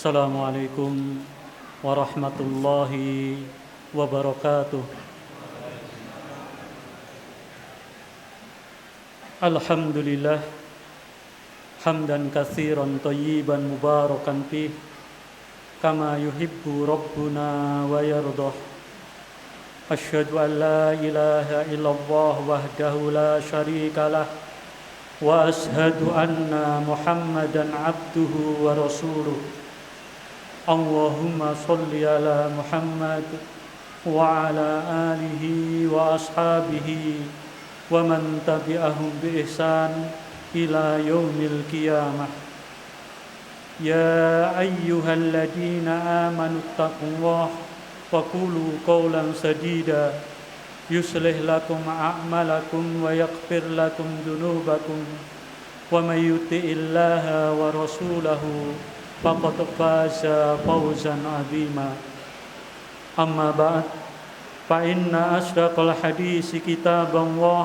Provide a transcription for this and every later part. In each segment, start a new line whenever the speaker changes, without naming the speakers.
Assalamualaikum warahmatullahi wabarakatuh. Alhamdulillah hamdan katsiran thayyiban mubarakan fih kama yuhibbu rabbuna wa yardah. Asyhadu an la ilaha illallah wahdahu la syarikalah wa ashhadu anna Muhammadan abduhu wa rasuluh. Allahumma sholli ala Muhammad wa ala alihi wa ashabihi wa man tabi'ahum bi ihsan ila yaumil qiyamah. Ya ayyuhalladzina amanu taqullaha wa qulu qawlan sadida yuslih lakum a'malakum wa yaghfir lakum dhunubakum wa may yuti'illaha wa rasulahu faqad faza fawzan 'azima. Amma ba'd, fa inna asdaqal hadisi kitabullah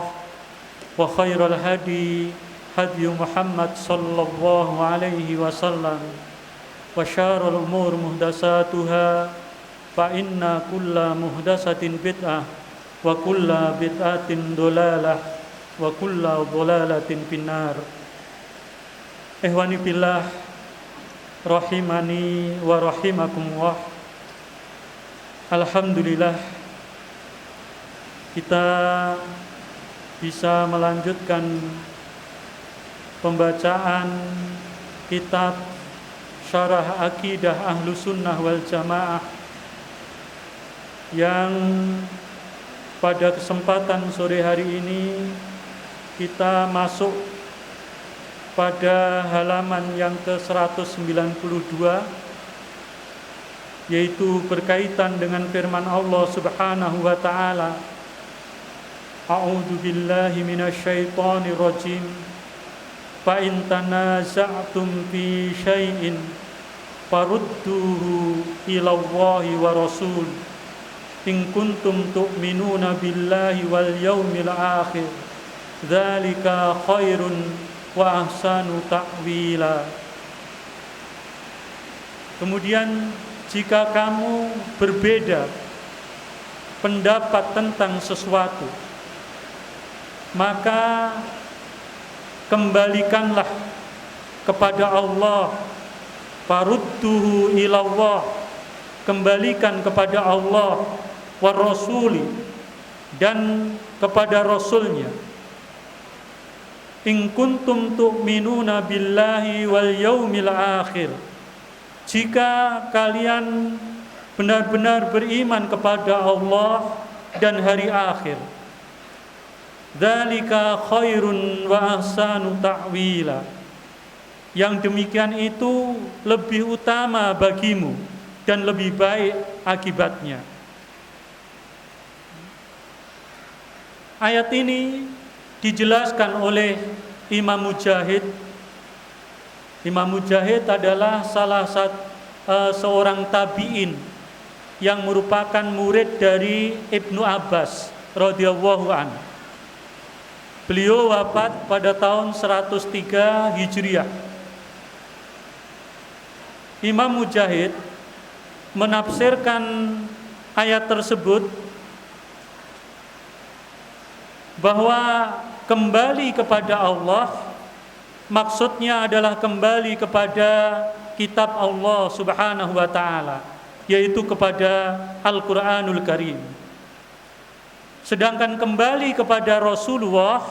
wa khairal hadi hadi Muhammad sallallahu alaihi wasallam wa syarrul umur muhdatsatuha fa inna kulla muhdatsatin bid'ah wa kulla bid'atin dhalalah wa kulla dhalalatin finnar. Ikhwani fillah rahimani wa rahimakumullah. Alhamdulillah kita bisa melanjutkan pembacaan kitab Syarah Aqidah Ahlus Sunnah wal Jamaah yang pada kesempatan sore hari ini kita masuk pada halaman yang ke-192, yaitu berkaitan dengan firman Allah Subhanahu wa taala, A'udzu billahi minasyaitonir rajim. Fa in tanaza'tum fi syai'in farudduhu ila Allahi wa rasul in kuntum tu'minuna billahi wal yaumil akhir dzalika khairun wa ahsanu ta'wila. Kemudian jika kamu berbeda pendapat tentang sesuatu, maka kembalikanlah kepada Allah. Farudduhu ilallah, kembalikan kepada Allah, wa rasuli, dan kepada rasulnya. In kuntum tu'minuna billahi wal yaumil akhir, jika kalian benar-benar beriman kepada Allah dan hari akhir. Dzalika khairun wa ahsanu ta'wila, yang demikian itu lebih utama bagimu dan lebih baik akibatnya. Ayat ini dijelaskan oleh Imam Mujahid. Imam Mujahid adalah salah satu seorang tabi'in yang merupakan murid dari Ibnu Abbas radhiyallahu anhu. Beliau wafat pada tahun 103 Hijriah. Imam Mujahid menafsirkan ayat tersebut bahwa kembali kepada Allah maksudnya adalah kembali kepada kitab Allah Subhanahu wa taala, yaitu kepada Al-Qur'anul Karim. Sedangkan kembali kepada Rasulullah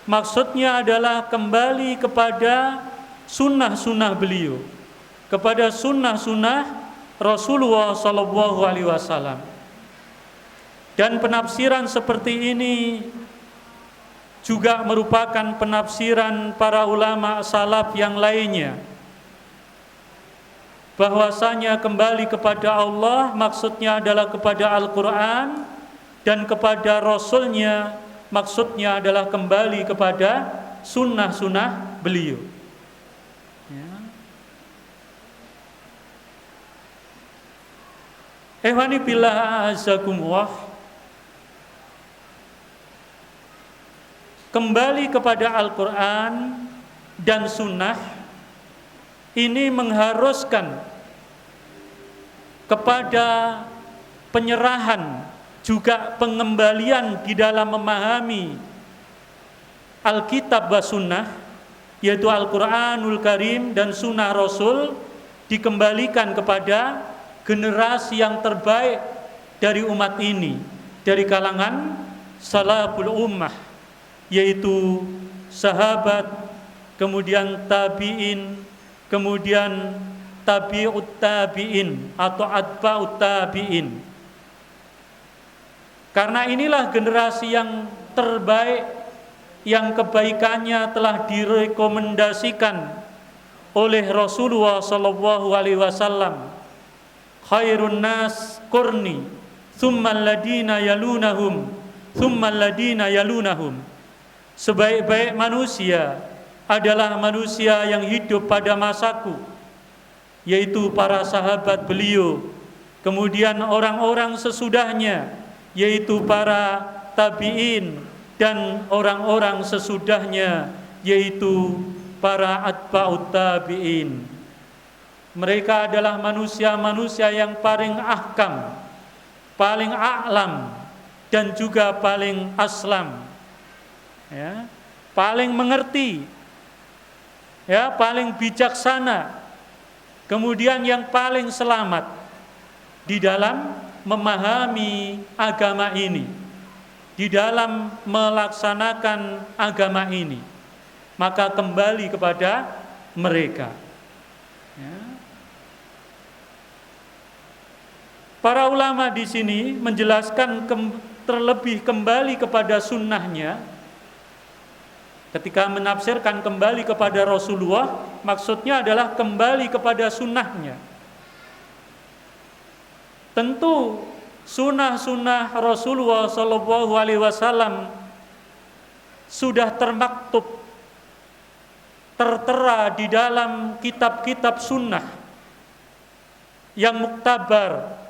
maksudnya adalah kembali kepada sunnah-sunnah beliau, kepada sunnah-sunnah Rasulullah sallallahu alaihi wasallam. Dan penafsiran seperti ini juga merupakan penafsiran para ulama salaf yang lainnya, bahwasanya kembali kepada Allah maksudnya adalah kepada Al-Quran, dan kepada Rasulnya maksudnya adalah kembali kepada sunnah-sunnah beliau. Ehwani billah azakumullah, kembali kepada Al-Quran dan sunnah ini mengharuskan kepada penyerahan, juga pengembalian di dalam memahami Alkitab wa Sunnah, yaitu Al-Quranul Karim dan Sunnah Rasul, dikembalikan kepada generasi yang terbaik dari umat ini, dari kalangan salaful ummah, yaitu sahabat, kemudian tabi'in, kemudian tabi'ut tabi'in atau atba'ut tabi'in. Karena inilah generasi yang terbaik, yang kebaikannya telah direkomendasikan oleh Rasulullah sallallahu alaihi wasallam. Khairun nas qurni, tsummal ladina yalunahum, tsummal ladina yalunahum. Sebaik-baik manusia adalah manusia yang hidup pada masaku, yaitu para sahabat beliau, kemudian orang-orang sesudahnya, yaitu para tabi'in, dan orang-orang sesudahnya, yaitu para atba'ut tabi'in. Mereka adalah manusia-manusia yang paling ahkam, paling a'lam, dan juga paling aslam, ya, paling mengerti, ya, paling bijaksana, kemudian yang paling selamat di dalam memahami agama ini, di dalam melaksanakan agama ini. Maka kembali kepada mereka, ya. Para ulama di sini menjelaskan terlebih kembali kepada sunnahnya. Ketika menafsirkan kembali kepada Rasulullah, maksudnya adalah kembali kepada sunnahnya. Tentu sunnah-sunnah Rasulullah Shallallahu Alaihi Wasallam sudah termaktub, tertera di dalam kitab-kitab sunnah yang muktabar,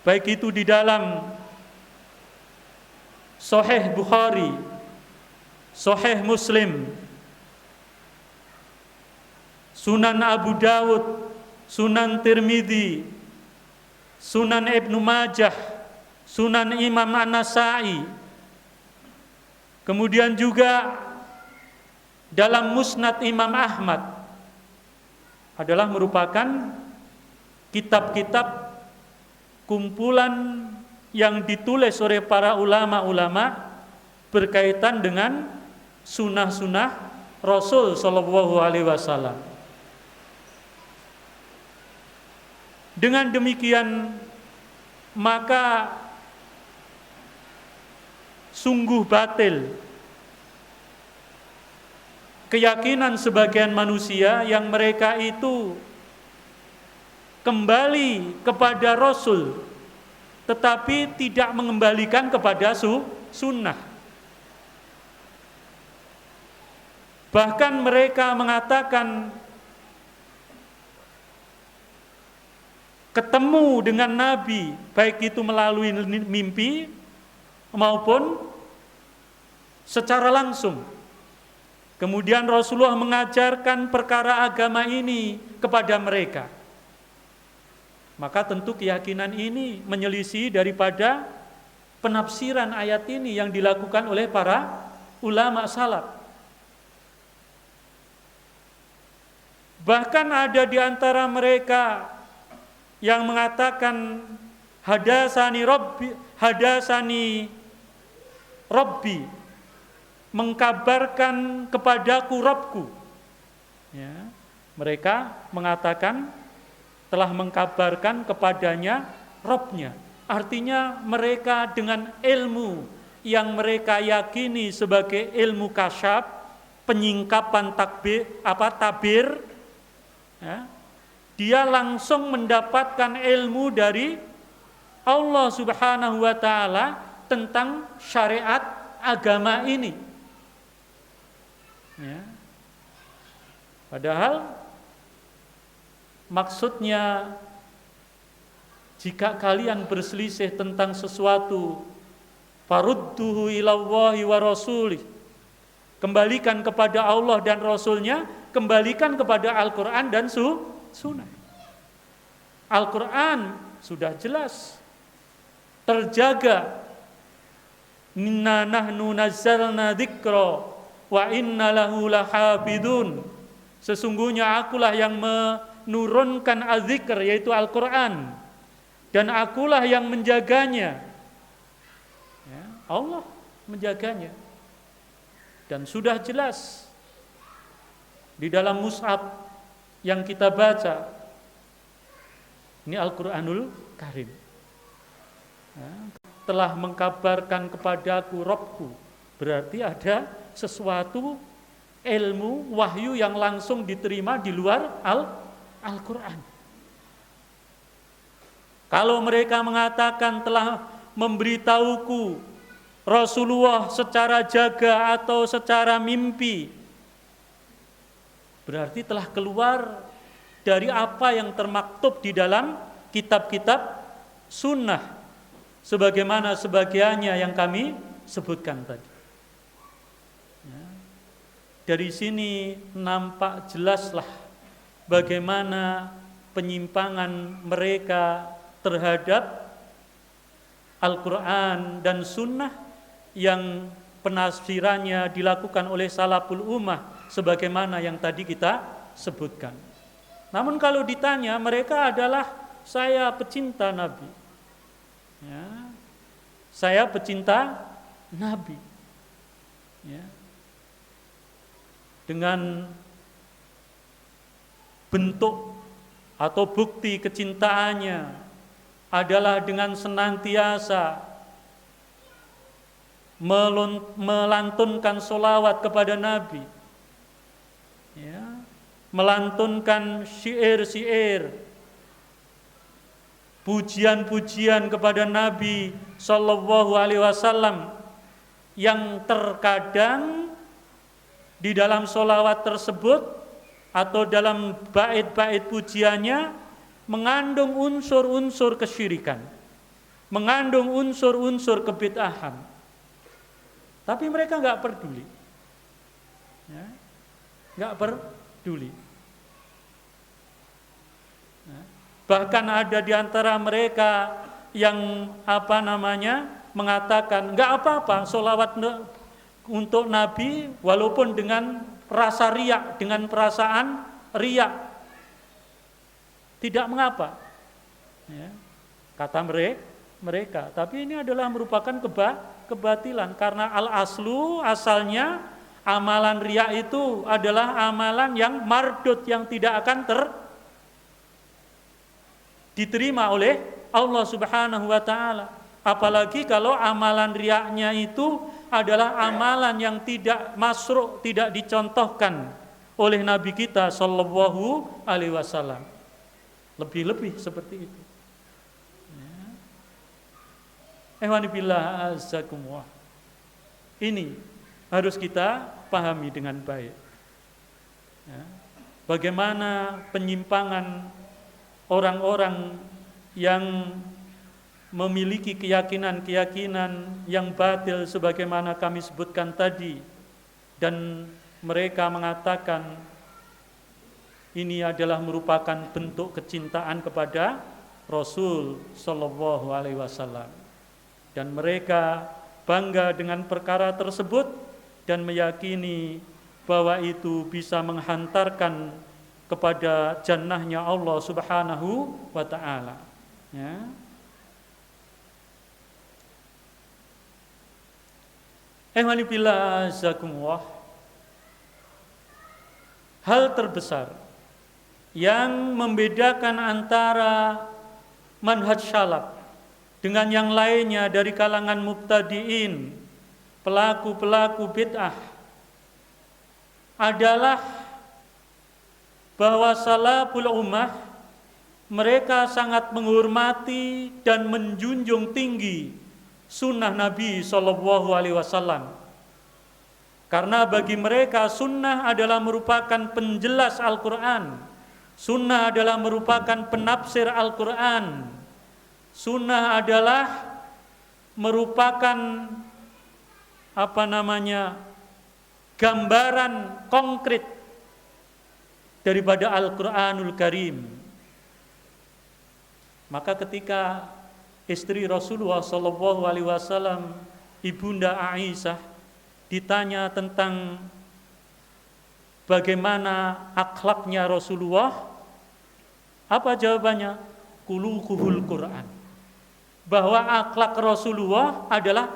baik itu di dalam Sahih Bukhari, Sahih Muslim, Sunan Abu Dawud, Sunan Tirmidzi, Sunan Ibnu Majah, Sunan Imam An-Nasai, kemudian juga dalam Musnad Imam Ahmad, adalah merupakan kitab-kitab kumpulan yang ditulis oleh para ulama-ulama berkaitan dengan sunnah-sunnah Rasul Shallallahu Alaihi Wasallam. Dengan demikian, maka sungguh batil keyakinan sebagian manusia yang mereka itu kembali kepada Rasul, tetapi tidak mengembalikan kepada sunnah. Bahkan mereka mengatakan ketemu dengan Nabi, baik itu melalui mimpi maupun secara langsung. Kemudian Rasulullah mengajarkan perkara agama ini kepada mereka. Maka tentu keyakinan ini menyelisih daripada penafsiran ayat ini yang dilakukan oleh para ulama salaf. Bahkan ada di antara mereka yang mengatakan hadasani Rabbi, mengkabarkan kepadaku Rabbku, ya, mereka mengatakan telah mengkabarkan kepadanya Rabbnya. Artinya mereka dengan ilmu yang mereka yakini sebagai ilmu kasyaf, penyingkapan tabir, ya, dia langsung mendapatkan ilmu dari Allah Subhanahu wa Ta'ala tentang syariat agama ini, ya. Padahal maksudnya, jika kalian berselisih tentang sesuatu, farudduhu ilallahi wa rasulih, kembalikan kepada Allah dan Rasulnya, kembalikan kepada Al-Quran dan Sunnah. Al-Quran sudah jelas terjaga. Inna nahnu nazzalna dzikra wa inna lahu lahafidun. Sesungguhnya akulah yang menurunkan az-zikr, yaitu Al-Quran, dan akulah yang menjaganya. Ya, Allah menjaganya. Dan sudah jelas di dalam mushaf yang kita baca, ini Al-Quranul Karim, ya, telah mengkabarkan kepadaku Robku, berarti ada sesuatu ilmu wahyu yang langsung diterima di luar Al-Quran. Kalau mereka mengatakan telah memberitahuku Rasulullah secara jaga atau secara mimpi, berarti telah keluar dari apa yang termaktub di dalam kitab-kitab sunnah, sebagaimana sebagiannya yang kami sebutkan tadi. Ya. Dari sini nampak jelaslah bagaimana penyimpangan mereka terhadap Al-Quran dan sunnah yang penafsirannya dilakukan oleh salaful ummah sebagaimana yang tadi kita sebutkan. Namun kalau ditanya, mereka adalah saya pecinta Nabi. Ya, saya pecinta Nabi. Ya. Dengan bentuk atau bukti kecintaannya adalah dengan senantiasa melantunkan sholawat kepada Nabi, ya, melantunkan syair-syair, pujian-pujian kepada Nabi Sallallahu Alaihi Wasallam, yang terkadang di dalam sholawat tersebut atau dalam bait-bait pujiannya mengandung unsur-unsur kesyirikan, mengandung unsur-unsur kebid'ahan. Tapi mereka nggak peduli, ya, nggak peduli. Ya. Bahkan ada di antara mereka yang mengatakan nggak apa-apa sholawat untuk Nabi walaupun dengan rasa riak, dengan perasaan riak, tidak mengapa. Ya. Kata mereka, tapi ini adalah merupakan kebatilan karena asalnya amalan riya itu adalah amalan yang mardud, yang tidak akan diterima oleh Allah Subhanahu wa taala. Apalagi kalau amalan riyanya itu adalah amalan yang tidak masru', tidak dicontohkan oleh Nabi kita sallallahu alaihi wasallam. Lebih-lebih seperti itu. Ehwanibillah azzakumullah. Ini harus kita pahami dengan baik. Ya. Bagaimana penyimpangan orang-orang yang memiliki keyakinan-keyakinan yang batil sebagaimana kami sebutkan tadi, dan mereka mengatakan ini adalah merupakan bentuk kecintaan kepada Rasul sallallahu alaihi wasallam. Dan mereka bangga dengan perkara tersebut dan meyakini bahwa itu bisa menghantarkan kepada jannahnya Allah Subhanahu wa ta'ala. Ya. Ehwanibillah azakumullah. Hal terbesar yang membedakan antara manhaj salaf dengan yang lainnya dari kalangan mubtadi'in, pelaku-pelaku bid'ah, adalah bahwa salaful ummah mereka sangat menghormati dan menjunjung tinggi sunnah Nabi Sallallahu Alaihi Wasallam. Karena bagi mereka sunnah adalah merupakan penjelas Al-Quran, sunnah adalah merupakan penafsir Al-Quran. Sunnah adalah merupakan gambaran konkret daripada Al-Quranul Karim. Maka ketika istri Rasulullah Shallallahu Alaihi Wasallam, ibunda Aisyah, ditanya tentang bagaimana akhlaknya Rasulullah, apa jawabannya? Khuluquhul Quran. Bahwa akhlak Rasulullah adalah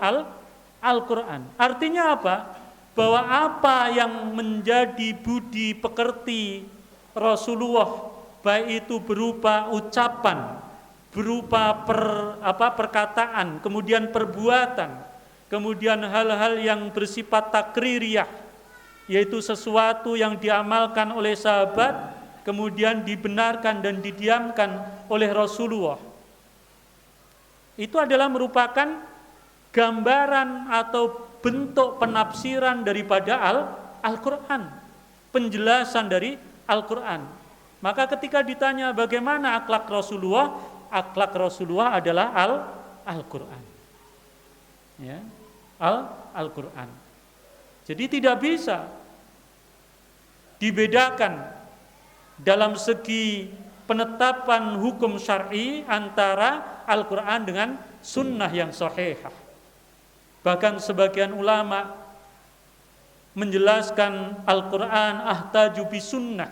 Al-Quran. Artinya apa? Bahwa apa yang menjadi budi pekerti Rasulullah, baik itu berupa ucapan, berupa perkataan, kemudian perbuatan, kemudian hal-hal yang bersifat takririyah, yaitu sesuatu yang diamalkan oleh sahabat, kemudian dibenarkan dan didiamkan oleh Rasulullah. Itu adalah merupakan gambaran atau bentuk penafsiran daripada Al-Quran, penjelasan dari Al-Quran. Maka ketika ditanya bagaimana akhlak Rasulullah adalah Al-Quran. Ya, Al-Quran. Jadi tidak bisa dibedakan dalam segi penetapan hukum syar'i antara Al-Quran dengan sunnah yang sahihah. Bahkan sebagian ulama menjelaskan Al-Quran ahtaju bi sunnah.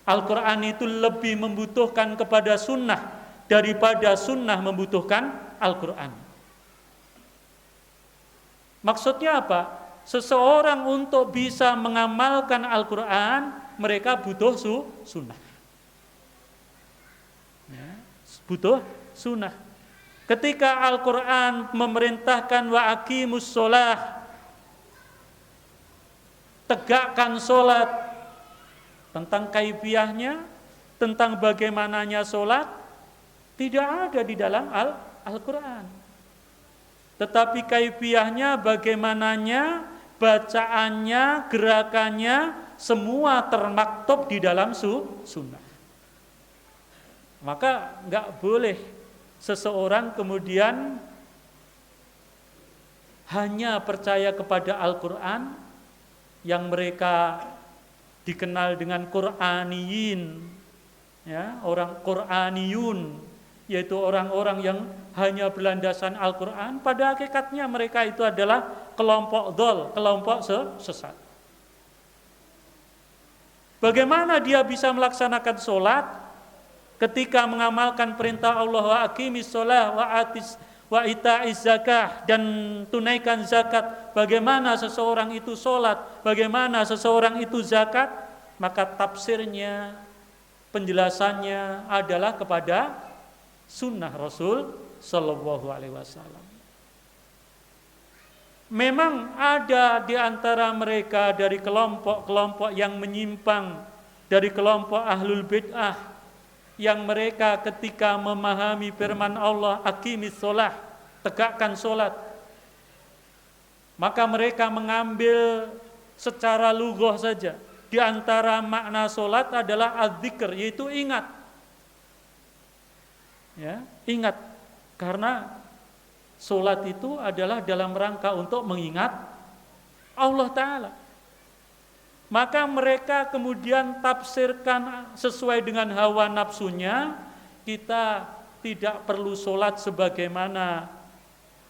Al-Quran itu lebih membutuhkan kepada sunnah daripada sunnah membutuhkan Al-Quran. Maksudnya apa? Seseorang untuk bisa mengamalkan Al-Quran, mereka butuh sunnah. Ya, butuh sunnah. Ketika Al-Quran memerintahkan wa aqimus sholah, tegakkan sholat, tentang kaifiyahnya, tentang bagaimananya sholat, tidak ada di dalam Al-Quran. Tetapi kaifiyahnya, bagaimananya, bacaannya, gerakannya, semua termaktub di dalam sunnah. Maka nggak boleh seseorang kemudian hanya percaya kepada Al-Quran yang mereka dikenal dengan Qur'aniyin, ya, orang Qur'aniyun, yaitu orang-orang yang hanya berlandasan Al-Quran. Pada hakikatnya mereka itu adalah kelompok dhal, kelompok sesat. Bagaimana dia bisa melaksanakan sholat ketika mengamalkan perintah Allah wa aqimis sholah wa ita'iz zakah, dan tunaikan zakat? Bagaimana seseorang itu sholat, bagaimana seseorang itu zakat? Maka tafsirnya, penjelasannya adalah kepada sunnah Rasul Sallallahu Alaihi Wasallam. Memang ada di antara mereka dari kelompok-kelompok yang menyimpang, dari kelompok ahlul bid'ah, yang mereka ketika memahami firman Allah aqimis sholah, tegakkan sholat, maka mereka mengambil secara lughah saja. Di antara makna sholat adalah adzikr, yaitu ingat. Ya, ingat, karena sholat itu adalah dalam rangka untuk mengingat Allah Ta'ala. Maka mereka kemudian tafsirkan sesuai dengan hawa nafsunya. Kita tidak perlu sholat sebagaimana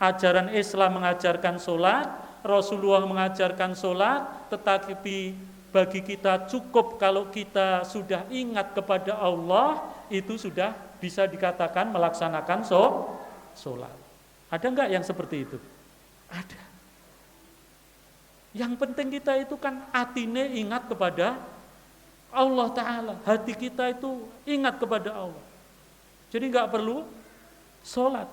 ajaran Islam mengajarkan sholat, Rasulullah mengajarkan sholat, tetapi bagi kita cukup kalau kita sudah ingat kepada Allah, itu sudah bisa dikatakan melaksanakan sholat. Ada enggak yang seperti itu? Ada. Yang penting kita itu kan atine ingat kepada Allah Ta'ala. Hati kita itu ingat kepada Allah. Jadi enggak perlu sholat.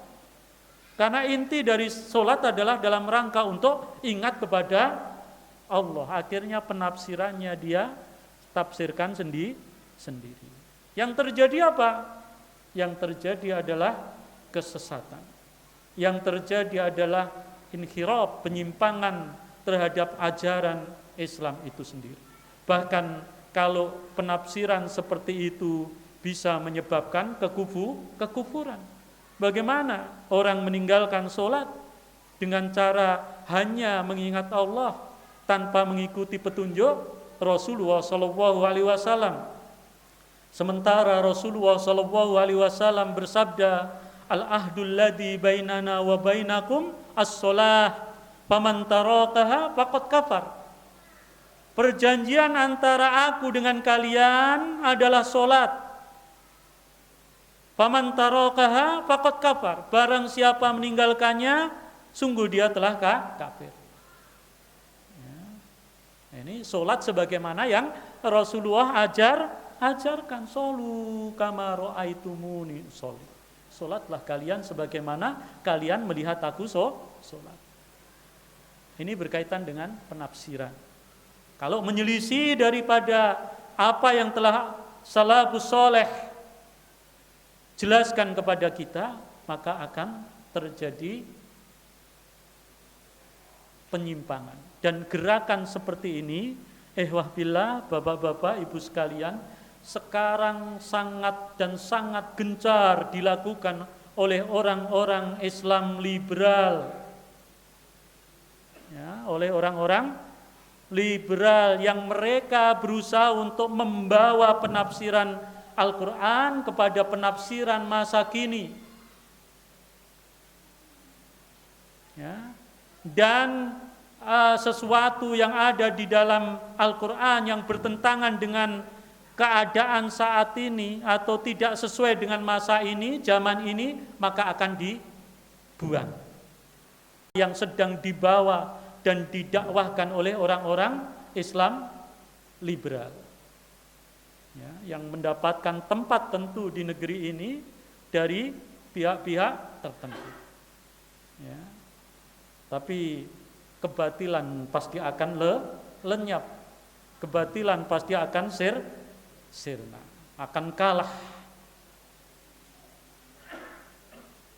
Karena inti dari sholat adalah dalam rangka untuk ingat kepada Allah. Akhirnya penafsirannya dia tafsirkan sendiri. Yang terjadi apa? Yang terjadi adalah kesesatan. Yang terjadi adalah inhiraf, penyimpangan terhadap ajaran Islam itu sendiri. Bahkan kalau penafsiran seperti itu bisa menyebabkan kekufuran. Bagaimana orang meninggalkan sholat dengan cara hanya mengingat Allah tanpa mengikuti petunjuk Rasulullah Shallallahu Alaihi Wasallam? Sementara Rasulullah sallallahu alaihi wasallam bersabda, "Al-ahdul ladzi bainana wa bainakum as-shalah, faman tarakaha faqad kafar." Perjanjian antara aku dengan kalian adalah salat. Faman tarakaha faqad kafar. Barang siapa meninggalkannya, sungguh dia telah kafir. Ya. Ini salat sebagaimana yang Rasulullah ajarkan, solu kama ra'aitumuni sholli. Salatlah kalian sebagaimana kalian melihat aku salat. Ini berkaitan dengan penafsiran. Kalau menyelisih daripada apa yang telah salafus saleh jelaskan kepada kita, maka akan terjadi penyimpangan. Dan gerakan seperti ini, ihwah billah, bapak-bapak, ibu sekalian, sekarang sangat gencar dilakukan oleh orang-orang Islam liberal. Ya, oleh orang-orang liberal yang mereka berusaha untuk membawa penafsiran Al-Quran kepada penafsiran masa kini. Ya. Dan sesuatu yang ada di dalam Al-Quran yang bertentangan dengan keadaan saat ini atau tidak sesuai dengan masa ini, zaman ini, maka akan dibuang. Yang sedang dibawa dan didakwahkan oleh orang-orang Islam liberal, ya, yang mendapatkan tempat tentu di negeri ini dari pihak-pihak tertentu. Ya. Tapi kebatilan pasti akan lenyap, kebatilan pasti akan sirna, akan kalah.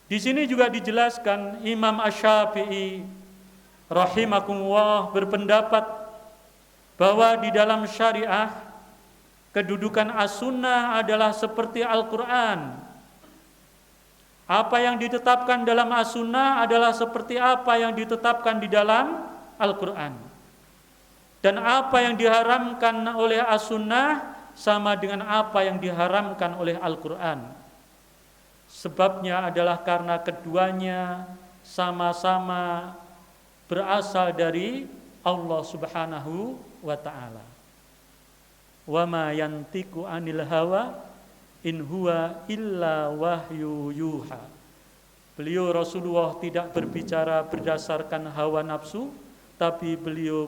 Di sini juga dijelaskan Imam Asy-Syafi'i rahimakumullah berpendapat bahwa di dalam syariah kedudukan as-sunnah adalah seperti Al-Quran. Apa yang ditetapkan dalam as-sunnah adalah seperti apa yang ditetapkan di dalam Al-Quran. Dan apa yang diharamkan oleh as-sunnah sama dengan apa yang diharamkan oleh Al-Quran. Sebabnya adalah karena keduanya sama-sama berasal dari Allah Subhanahu wa ta'ala. Wa ma yantiqu 'anil hawa in huwa illa wahyu yuha. Beliau Rasulullah tidak berbicara berdasarkan hawa nafsu, tapi beliau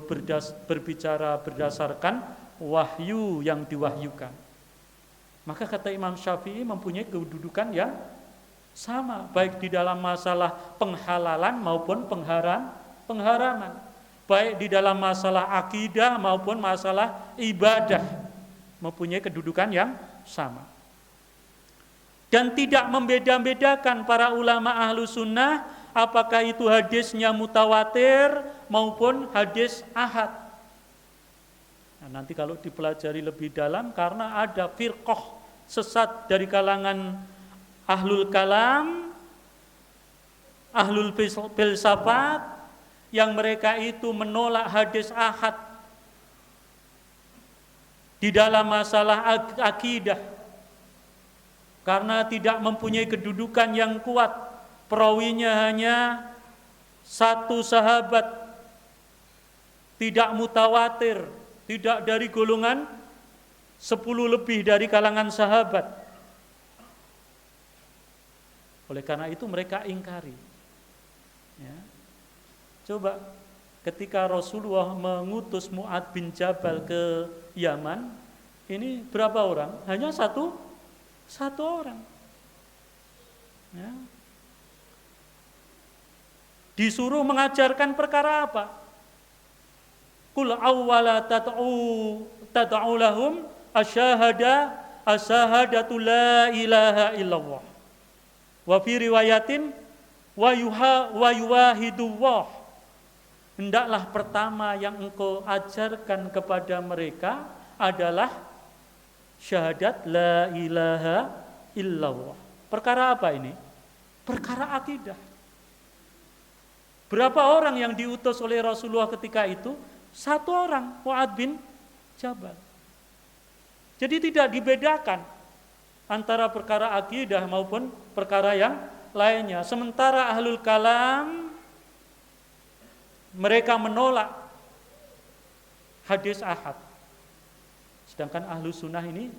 berbicara berdasarkan wahyu yang diwahyukan. Maka kata Imam Syafi'i mempunyai kedudukan yang sama, baik di dalam masalah penghalalan maupun pengharaman, baik di dalam masalah akidah maupun masalah ibadah, mempunyai kedudukan yang sama. Dan tidak membeda-bedakan para ulama ahlu sunnah apakah itu hadisnya mutawatir maupun hadis ahad. Nah, nanti kalau dipelajari lebih dalam, karena ada firqah sesat dari kalangan ahlul kalam, ahlul filsafat, yang mereka itu menolak hadis ahad di dalam masalah akidah karena tidak mempunyai kedudukan yang kuat. Perawinya hanya satu sahabat, tidak mutawatir, tidak dari golongan 10 lebih dari kalangan sahabat. Oleh karena itu mereka ingkari. Ya. Coba ketika Rasulullah mengutus Mu'adz bin Jabal ke Yaman, ini berapa orang? Hanya satu orang. Ya. Disuruh mengajarkan perkara apa? Qul awwala tad'u lahum asyhadatu la ilaha illallah. Wa fi riwayatin wa yuwahidullah. Hendaklah pertama yang engkau ajarkan kepada mereka adalah syahadat la ilaha illallah. Perkara apa ini? Perkara akidah. Berapa orang yang diutus oleh Rasulullah ketika itu? Satu orang, Mu'adz bin Jabal. Jadi tidak dibedakan antara perkara akidah maupun perkara yang lainnya. Sementara ahlul kalam mereka menolak hadis ahad. Sedangkan ahlu sunnah ini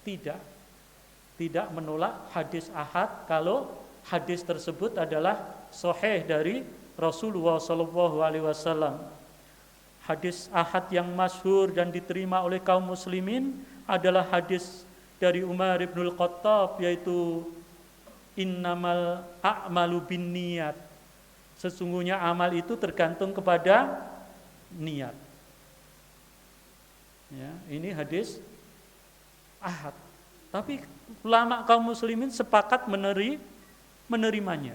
tidak menolak hadis ahad kalau hadis tersebut adalah sahih dari Rasulullah SAW. Hadis ahad yang masyhur dan diterima oleh kaum muslimin adalah hadis dari Umar ibnul Khattab, yaitu innamal a'malu binniyat. Sesungguhnya amal itu tergantung kepada niat. Ya, ini hadis ahad. Tapi ulama kaum muslimin sepakat menerimanya.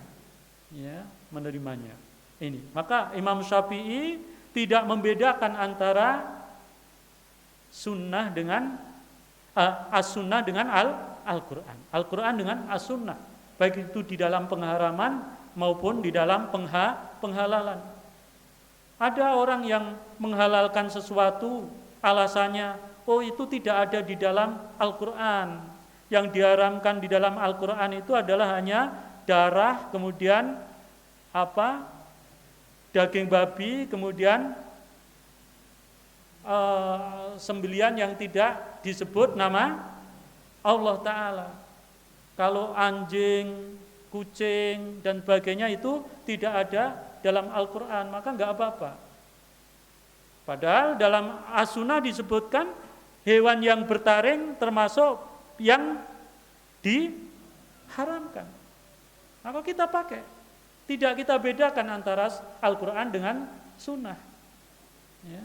Ya, menerimanya. Ini. Maka Imam Syafi'i tidak membedakan antara sunnah dengan as-sunnah dengan Al-Quran. Al-Quran dengan as-sunnah. Baik itu di dalam pengharaman maupun di dalam penghalalan. Ada orang yang menghalalkan sesuatu alasannya, oh itu tidak ada di dalam Al-Quran. Yang diharamkan di dalam Al-Quran itu adalah hanya darah, kemudian daging babi, kemudian sembelian yang tidak disebut nama Allah Ta'ala. Kalau anjing, kucing, dan sebagainya itu tidak ada dalam Al-Quran, maka enggak apa-apa. Padahal dalam as-sunnah disebutkan hewan yang bertaring termasuk yang diharamkan. Maka kita pakai. Tidak kita bedakan antara Al-Quran dengan sunnah. Ya.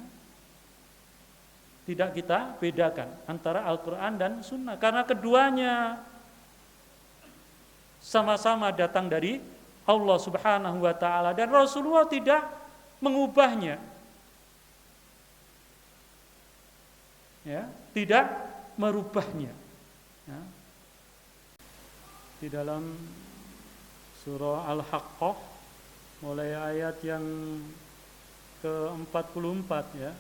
Tidak kita bedakan antara Al-Quran dan sunnah. Karena keduanya sama-sama datang dari Allah Subhanahu wa ta'ala. Dan Rasulullah tidak mengubahnya. Ya, tidak merubahnya. Ya. Di dalam surah Al-Haqqah mulai ayat yang ke-44 ya.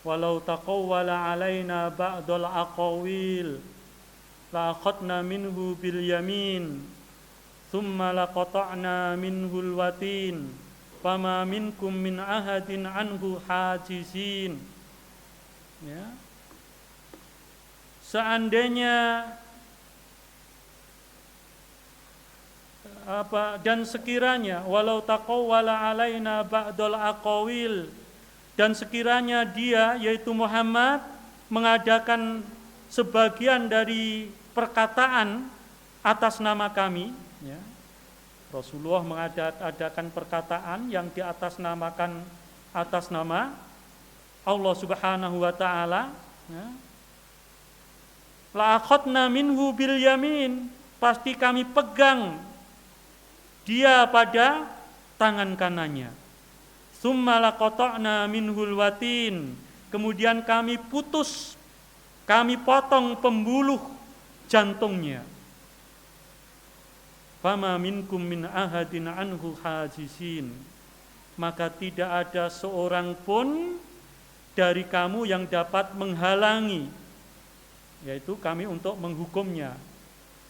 Walau taqawwala alaina ba'dal aqawil la akhadna minhu bil yamin thumma laqata'na minhul watin fama minkum min ahadin anhu hajizin. Ya. Seandainya dan sekiranya walau taqawwala alaina ba'dal aqawil, dan sekiranya dia yaitu Muhammad mengadakan sebagian dari perkataan atas nama kami, ya. Rasulullah mengadakan perkataan yang diatasnamakan atas nama Allah Subhanahu wa ta'ala, ya. La akhadna minhu bil yamin, pasti kami pegang dia pada tangan kanannya. Tsumma laqata'na minhul watin, kemudian kami potong pembuluh jantungnya. Fama minkum min ahadin anhu hajisin, maka tidak ada seorang pun dari kamu yang dapat menghalangi, yaitu kami untuk menghukumnya.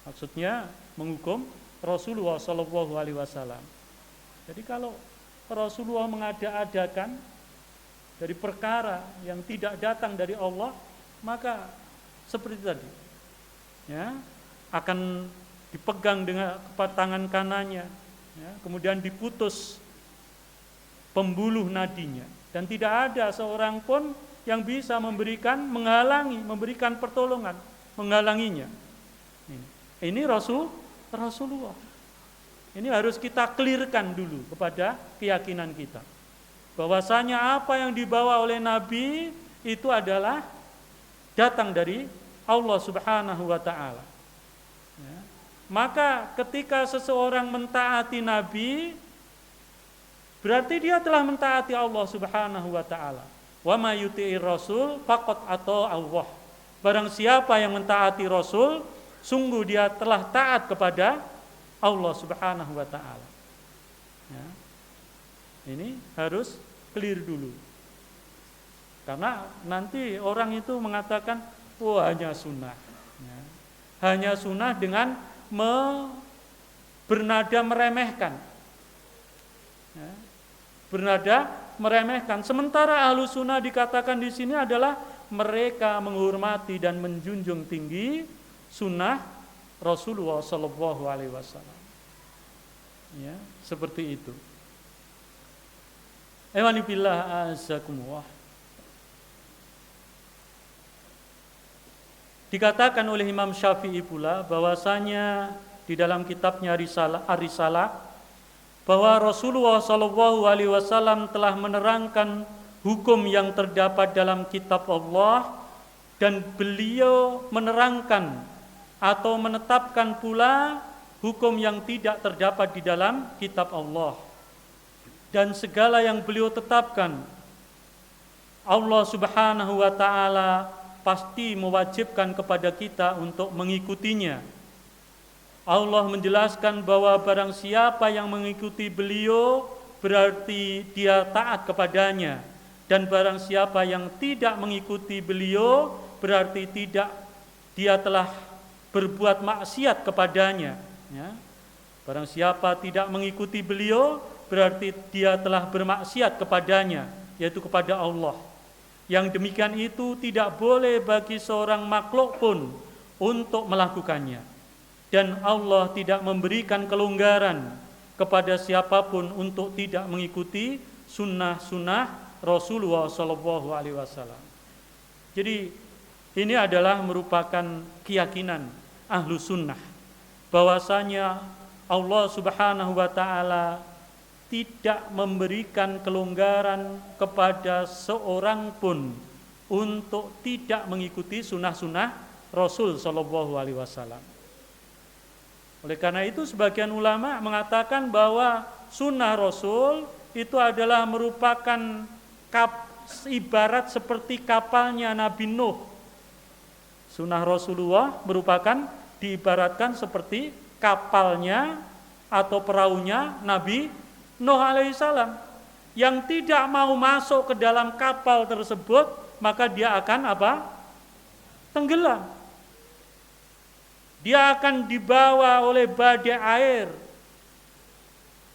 Maksudnya menghukum Rasulullah Shallallahu Alaihi Wasallam. Jadi kalau Rasulullah mengada-adakan dari perkara yang tidak datang dari Allah, maka seperti tadi, ya, akan dipegang dengan tangan kanannya, ya, kemudian diputus pembuluh nadinya, dan tidak ada seorang pun yang bisa memberikan pertolongan, menghalanginya. Ini Rasulullah. Ini harus kita clearkan dulu kepada keyakinan kita. Bahwasanya apa yang dibawa oleh Nabi itu adalah datang dari Allah Subhanahu wa ta'ala. Ya. Maka ketika seseorang mentaati Nabi, berarti dia telah mentaati Allah Subhanahu wa ta'ala. Wa may yuti'ir rasul faqad ata Allah. Barang siapa yang mentaati Rasul, sungguh dia telah taat kepada Allah Subhanahu wa ta'ala. Ya. Ini harus clear dulu. Karena nanti orang itu mengatakan, hanya sunnah. Ya. hanya sunnah dengan bernada meremehkan. Ya, bernada meremehkan. Sementara ahlu sunnah dikatakan di sini adalah mereka menghormati dan menjunjung tinggi sunnah Rasulullah Shallallahu Alaihi Wasallam. Ya, seperti itu. Ewanibillah azakumullah. Dikatakan oleh Imam Syafi'i pula bahwasanya di dalam kitabnya Ar-Risalah bahwa Rasulullah Shallallahu Alaihi Wasallam telah menerangkan hukum yang terdapat dalam kitab Allah dan beliau menerangkan atau menetapkan pula hukum yang tidak terdapat di dalam kitab Allah. Dan segala yang beliau tetapkan Allah Subhanahu wa taala pasti mewajibkan kepada kita untuk mengikutinya. Allah menjelaskan bahwa barang siapa yang mengikuti beliau berarti dia taat kepadanya, dan barang siapa yang tidak mengikuti beliau berarti dia telah berbuat maksiat kepadanya. Ya. Barang siapa tidak mengikuti beliau berarti dia telah bermaksiat kepadanya, yaitu kepada Allah. Yang demikian itu tidak boleh bagi seorang makhluk pun untuk melakukannya. Dan Allah tidak memberikan kelonggaran kepada siapapun untuk tidak mengikuti sunnah-sunnah Rasulullah Shallallahu Alaihi Wasallam. Jadi ini adalah merupakan keyakinan ahlu sunnah bahwasanya Allah Subhanahu Wa Taala tidak memberikan kelonggaran kepada seorang pun untuk tidak mengikuti sunnah-sunnah Rasul Shallallahu Alaihi Wasallam. Oleh karena itu sebagian ulama mengatakan bahwa sunnah Rasul itu adalah merupakan ibarat seperti kapalnya Nabi Nuh. Sunnah Rasulullah merupakan diibaratkan seperti kapalnya atau perahunya Nabi Nuh alaihissalam, yang tidak mau masuk ke dalam kapal tersebut maka dia akan apa? Tenggelam. Dia akan dibawa oleh badai air.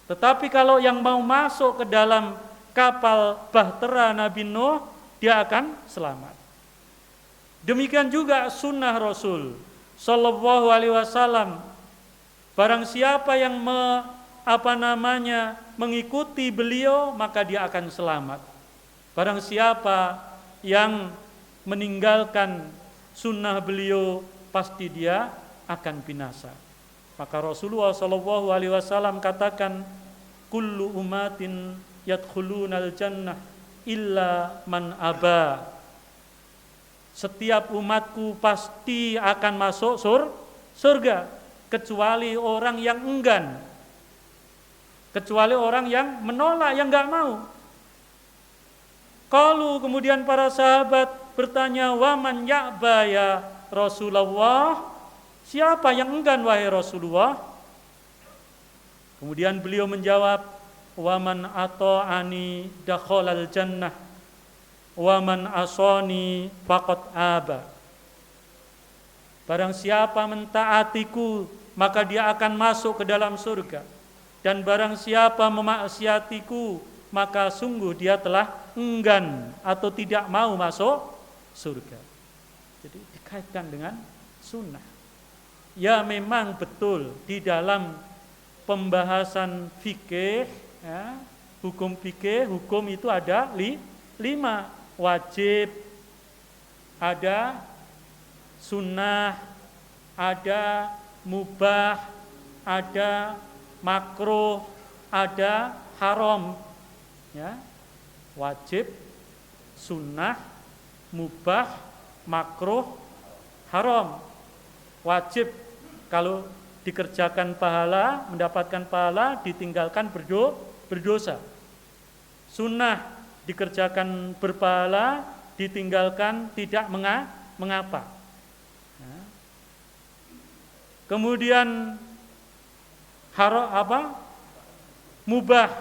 Tetapi kalau yang mau masuk ke dalam kapal bahtera Nabi Nuh, dia akan selamat. Demikian juga sunnah Rasul Sallallahu Alaihi Wasallam. Barang siapa yang mengikuti beliau maka dia akan selamat. Barang siapa yang meninggalkan sunnah beliau pasti dia akan binasa. Maka Rasulullah Shallallahu Alaihi Wasallam katakan, kullu umatin yadkhulunal jannah illa man aba. Setiap umatku pasti akan masuk surga kecuali orang yang enggan, kecuali orang yang menolak, yang enggak mau. Qalu, kemudian para sahabat bertanya, wa man ya'ba ya Rasulullah? Siapa yang enggan wahai Rasulullah? Kemudian beliau menjawab, wa man ata'ani dakhalal jannah wa man asani faqad aba. Barang siapa mentaatiku maka dia akan masuk ke dalam surga, dan barang siapa memaksiatiku maka sungguh dia telah enggan atau tidak mau masuk surga. Jadi dikaitkan dengan sunnah. Ya memang betul di dalam pembahasan fikih, ya, hukum fikih, hukum itu ada 5. Wajib, ada sunnah, ada mubah, ada makruh, ada haram. Ya, wajib, sunnah, mubah, makruh, haram. Wajib kalau dikerjakan pahala, mendapatkan pahala, ditinggalkan berdosa. Sunnah dikerjakan berpahala, ditinggalkan tidak mengapa. Nah. Kemudian mubah.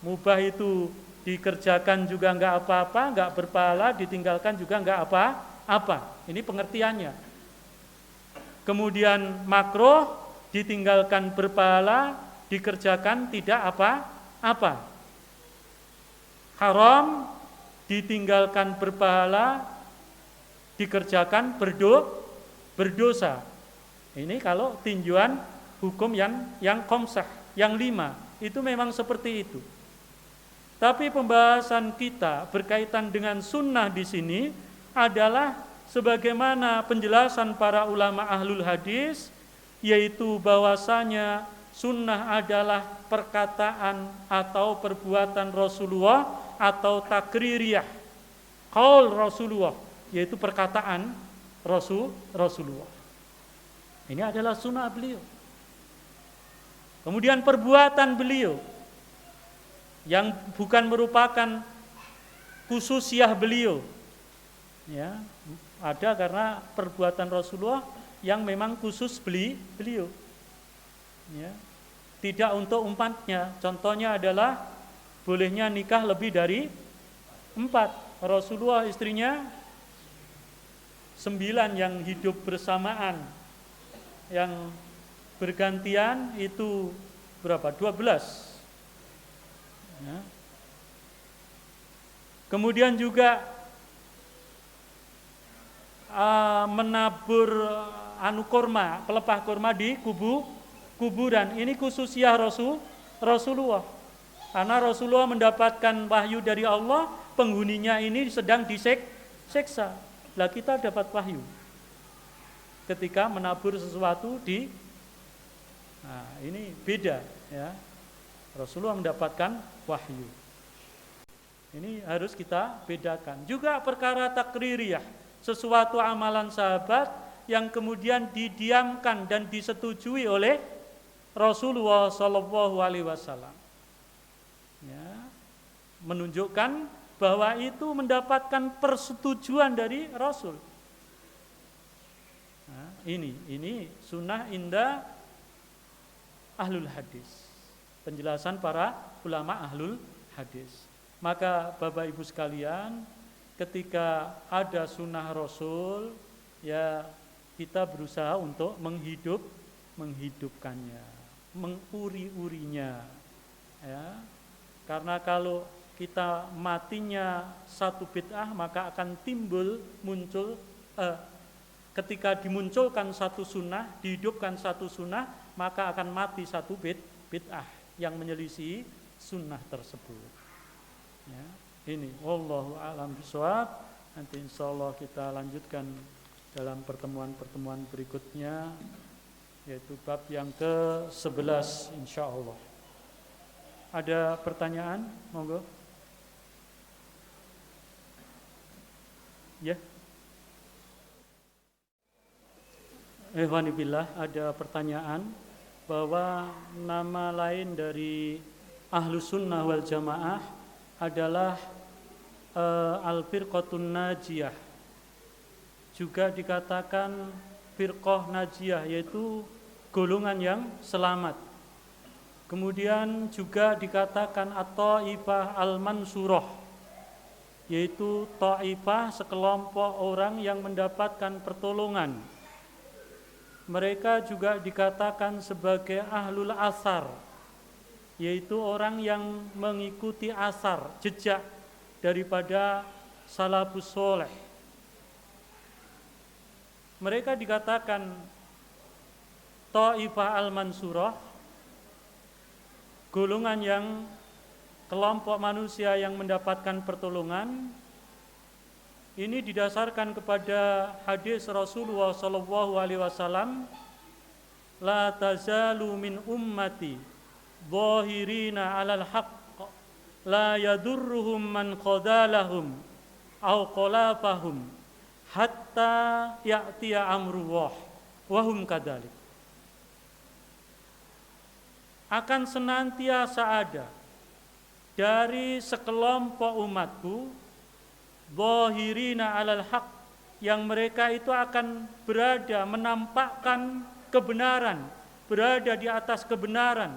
Mubah itu dikerjakan juga enggak apa-apa, enggak berpahala, ditinggalkan juga enggak apa-apa. Ini pengertiannya. Kemudian makruh ditinggalkan berpahala, dikerjakan tidak apa-apa. Haram ditinggalkan berpahala, dikerjakan berdosa. Ini kalau tinjauan hukum yang komsah, yang 5, itu memang seperti itu. Tapi pembahasan kita berkaitan dengan sunnah di sini adalah sebagaimana penjelasan para ulama ahlul hadis, yaitu bahwasanya sunnah adalah perkataan atau perbuatan Rasulullah atau takririyah, qaul Rasulullah, yaitu perkataan Rasulullah. Ini adalah sunnah beliau. Kemudian perbuatan beliau yang bukan merupakan khususiyah beliau, ya, ada karena perbuatan Rasulullah yang memang khusus beliau, ya, tidak untuk umatnya. Contohnya adalah bolehnya nikah lebih dari 4. Rasulullah istrinya 9 yang hidup bersamaan, yang bergantian itu berapa? 12. Ya. Kemudian juga menabur kurma, pelepah kurma di kuburan. Ini khususnya Rasulullah. Karena Rasulullah mendapatkan wahyu dari Allah, penghuninya ini sedang diseksa. Lah kita dapat wahyu ketika menabur sesuatu di, nah, ini beda, ya. Rasulullah mendapatkan wahyu. Ini harus kita bedakan. Juga perkara takririyah, sesuatu amalan sahabat yang kemudian didiamkan dan disetujui oleh Rasulullah Shallallahu Alaihi Wasallam. Ya, menunjukkan bahwa itu mendapatkan persetujuan dari Rasul. Nah, ini sunnah indah ahlul hadis. Penjelasan para ulama ahlul hadis. Maka Bapak Ibu sekalian, ketika ada sunnah Rasul, ya kita berusaha untuk menghidupkannya, menguri-urinya, ya. Karena kalau kita matinya satu bid'ah, maka akan muncul ketika dimunculkan satu sunnah, dihidupkan satu sunnah, maka akan mati satu bid'ah yang menyelisih sunnah tersebut. Ya, ini wallahu a'lam bishawab. Nanti insyaallah kita lanjutkan dalam pertemuan-pertemuan berikutnya, yaitu bab yang ke-11 insyaallah. Ada pertanyaan? Monggo. Ya. Ehwanibillah, ada pertanyaan bahwa nama lain dari Ahlus Sunnah wal Jamaah adalah Al-Firqatun Najiyah. Juga dikatakan Firqah Najiyah, yaitu golongan yang selamat. Kemudian juga dikatakan At-Taifah Al-Mansurah, yaitu Taifah sekelompok orang yang mendapatkan pertolongan. Mereka juga dikatakan sebagai Ahlul Asar, yaitu orang yang mengikuti asar, jejak daripada salafus soleh. Mereka dikatakan Taifah Al-Mansurah, golongan yang kelompok manusia yang mendapatkan pertolongan. Ini didasarkan kepada hadis Rasulullah sallallahu alaihi wasallam, la tazalu min ummati dhahirina 'alal haqq la yadurruhum man qadalahum aw qalafahum hatta ya'tiya amrullah wa hum kadzalik. Akan senantiasa ada dari sekelompok umatku dhahirina 'alal haq, yang mereka itu akan berada menampakkan kebenaran, berada di atas kebenaran.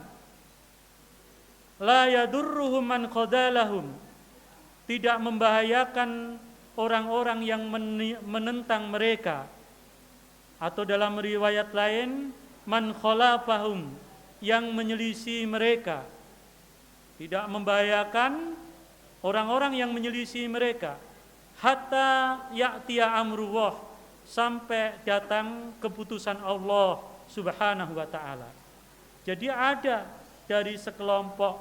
La yadurruhum man qadalahum, tidak membahayakan orang-orang yang menentang mereka. Atau dalam riwayat lain, man khalafahum, yang menyelisih mereka, tidak membahayakan orang-orang yang menyelisih mereka, hatta ya'tiya amrullah, sampai datang keputusan Allah Subhanahu wa taala. Jadi ada dari sekelompok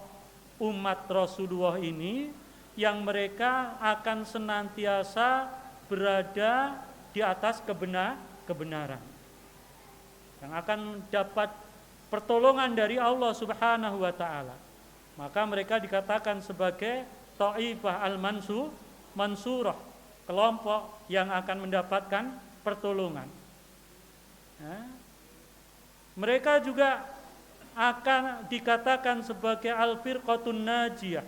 umat Rasulullah ini yang mereka akan senantiasa berada di atas kebenaran, yang akan dapat pertolongan dari Allah Subhanahu wa taala. Maka mereka dikatakan sebagai Taifah al-Mansurah, kelompok yang akan mendapatkan pertolongan. Mereka juga akan dikatakan sebagai al-firqatun najiyah,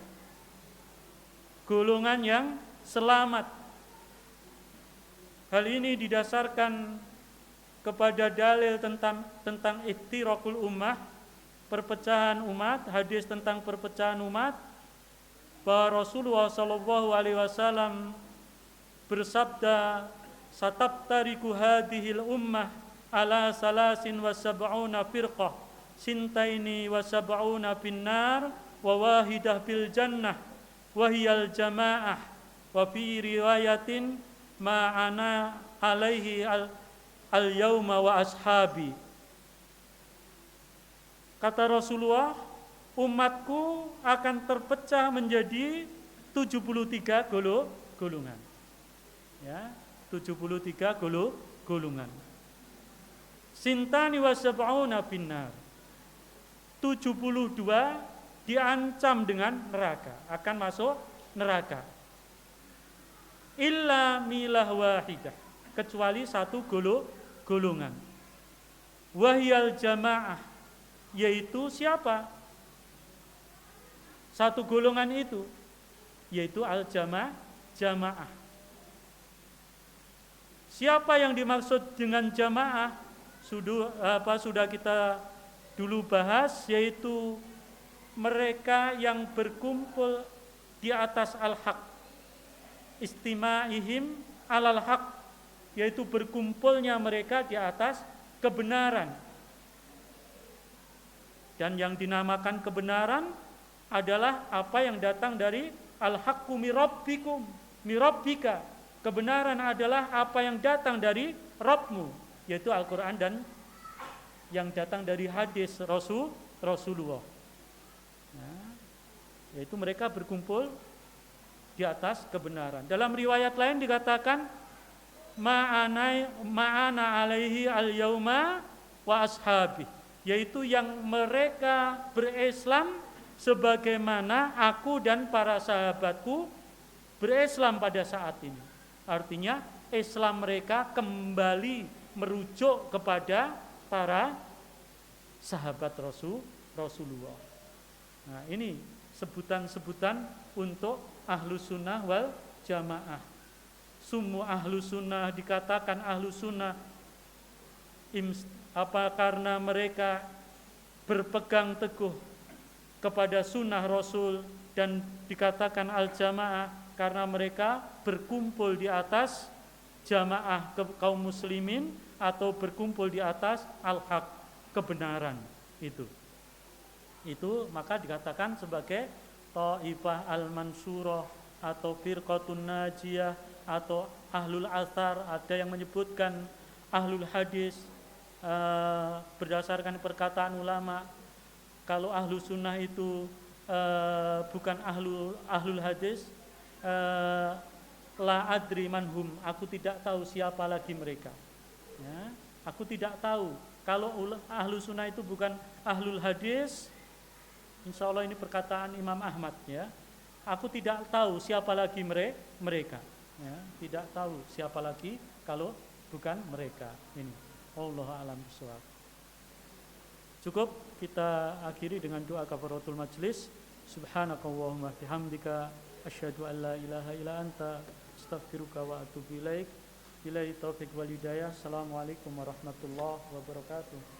golongan yang selamat. Hal ini didasarkan kepada dalil tentang iftiraqul ummah, perpecahan umat, hadis tentang perpecahan umat, bahwa Rasulullah sallallahu alaihi wasallam bersabda, "Satabtariku hadhil ummah ala salasin wa sab'una firqah, sintaini wa sab'una finnar wa wahidah fil jannah wa hiyal jamaah wa fi riwayatin ma ana alaihi al-yauma wa ashabi." Kata Rasulullah, umatku akan terpecah menjadi 73 golongan. Ya, 73 golongan. Sintani wa sab'una finnar. 72 diancam dengan neraka, akan masuk neraka. Illa milah wahidah, kecuali satu golongan. Wahyal jamaah, yaitu siapa? Satu golongan itu, yaitu al-jamaah. Siapa yang dimaksud dengan jamaah? Sudah kita dulu bahas, yaitu mereka yang berkumpul di atas al-haq, istima'ihim alal haq, yaitu berkumpulnya mereka di atas kebenaran. Dan yang dinamakan kebenaran adalah apa yang datang dari al-haqqu mirabbika. Kebenaran adalah apa yang datang dari Rabbmu, yaitu Al-Quran dan yang datang dari hadis Rasulullah. Nah, yaitu mereka berkumpul di atas kebenaran. Dalam riwayat lain dikatakan ma'ana alaihi al-yauma wa ashabi, yaitu yang mereka berislam sebagaimana aku dan para sahabatku berislam pada saat ini. Artinya Islam mereka kembali merujuk kepada para sahabat Rasulullah. Nah, ini sebutan-sebutan untuk ahlus sunnah wal jamaah. Semua ahlus sunnah dikatakan ahlus sunnah karena mereka berpegang teguh kepada sunnah Rasul, dan dikatakan al-jamaah karena mereka berkumpul di atas jamaah kaum muslimin atau berkumpul di atas al-haq, kebenaran itu maka dikatakan sebagai Taifah al-Mansurah atau firqatun najiyah atau ahlul athar. Ada yang menyebutkan ahlul hadis berdasarkan perkataan ulama. Kalau ahlu sunnah itu bukan ahlul hadis, la adri manhum, aku tidak tahu siapa lagi mereka. Ya, aku tidak tahu. Kalau ahlu sunnah itu bukan ahlul hadis, insya Allah ini perkataan Imam Ahmad, ya. Aku tidak tahu siapa lagi mereka. Ya, tidak tahu siapa lagi kalau bukan mereka. Ini. Wallahu a'lam bishawab. Cukup kita akhiri dengan doa kafaratul majlis. Subhanakallahumma bihamdika asyhadu an la ilaha illa anta astaghfiruka wa atubu ilaik. Billahi taufiq wal hidayah. Assalamualaikum warahmatullahi wabarakatuh.